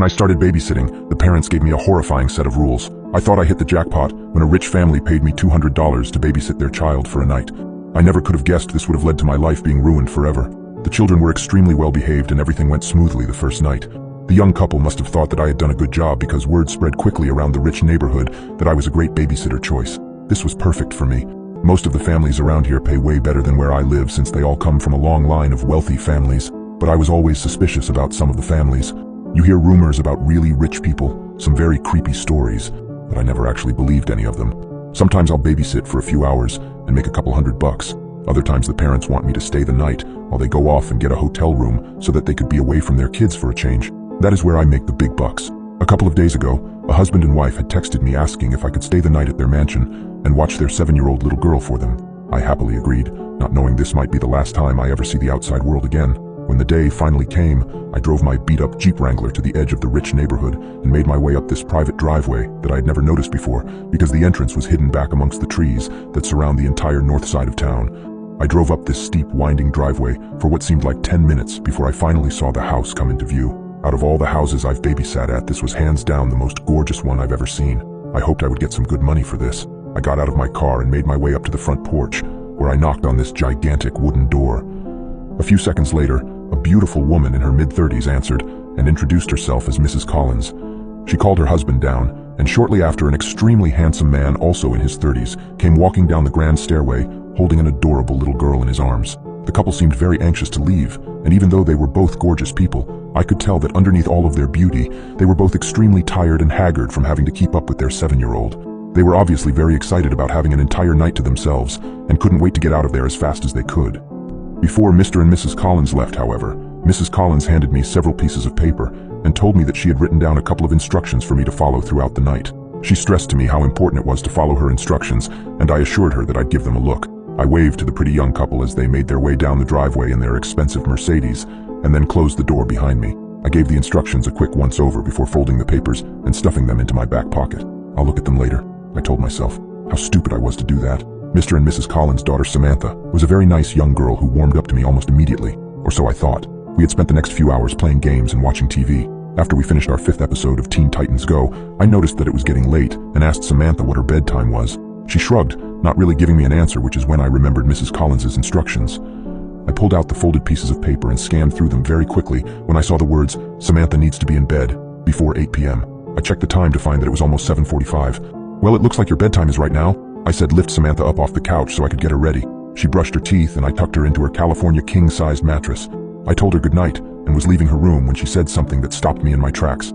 When I started babysitting, the parents gave me a horrifying set of rules. I thought I hit the jackpot when a rich family paid me $200 to babysit their child for a night. I never could have guessed this would have led to my life being ruined forever. The children were extremely well behaved and everything went smoothly the first night. The young couple must have thought that I had done a good job because word spread quickly around the rich neighborhood that I was a great babysitter choice. This was perfect for me. Most of the families around here pay way better than where I live since they all come from a long line of wealthy families, but I was always suspicious about some of the families. You hear rumors about really rich people, some very creepy stories, but I never actually believed any of them. Sometimes I'll babysit for a few hours and make a couple $100. Other times the parents want me to stay the night while they go off and get a hotel room so that they could be away from their kids for a change. That is where I make the big bucks. A couple of days ago, a husband and wife had texted me asking if I could stay the night at their mansion and watch their 7-year-old little girl for them. I happily agreed, not knowing this might be the last time I ever see the outside world again. When the day finally came, I drove my beat-up Jeep Wrangler to the edge of the rich neighborhood and made my way up this private driveway that I had never noticed before because the entrance was hidden back amongst the trees that surround the entire north side of town. I drove up this steep, winding driveway for what seemed like 10 minutes before I finally saw the house come into view. Out of all the houses I've babysat at, this was hands down the most gorgeous one I've ever seen. I hoped I would get some good money for this. I got out of my car and made my way up to the front porch, where I knocked on this gigantic wooden door. A few seconds later, a beautiful woman in her mid-30s answered and introduced herself as Mrs. Collins. She called her husband down, and shortly after an extremely handsome man, also in his 30s, came walking down the grand stairway, holding an adorable little girl in his arms. The couple seemed very anxious to leave, and even though they were both gorgeous people, I could tell that underneath all of their beauty, they were both extremely tired and haggard from having to keep up with their 7-year-old. They were obviously very excited about having an entire night to themselves, and couldn't wait to get out of there as fast as they could. Before Mr. and Mrs. Collins left, however, Mrs. Collins handed me several pieces of paper and told me that she had written down a couple of instructions for me to follow throughout the night. She stressed to me how important it was to follow her instructions, and I assured her that I'd give them a look. I waved to the pretty young couple as they made their way down the driveway in their expensive Mercedes, and then closed the door behind me. I gave the instructions a quick once-over before folding the papers and stuffing them into my back pocket. I'll look at them later, I told myself. How stupid I was to do that. Mr. and Mrs. Collins' daughter Samantha was a very nice young girl who warmed up to me almost immediately, or so I thought. We had spent the next few hours playing games and watching TV. After we finished our 5th episode of Teen Titans Go, I noticed that it was getting late and asked Samantha what her bedtime was. She shrugged, not really giving me an answer, which is when I remembered Mrs. Collins' instructions. I pulled out the folded pieces of paper and scanned through them very quickly when I saw the words, "Samantha needs to be in bed before 8 p.m. I checked the time to find that it was almost 7:45. "Well, it looks like your bedtime is right now," I said, lift Samantha up off the couch so I could get her ready. She brushed her teeth and I tucked her into her California king-sized mattress. I told her goodnight and was leaving her room when she said something that stopped me in my tracks.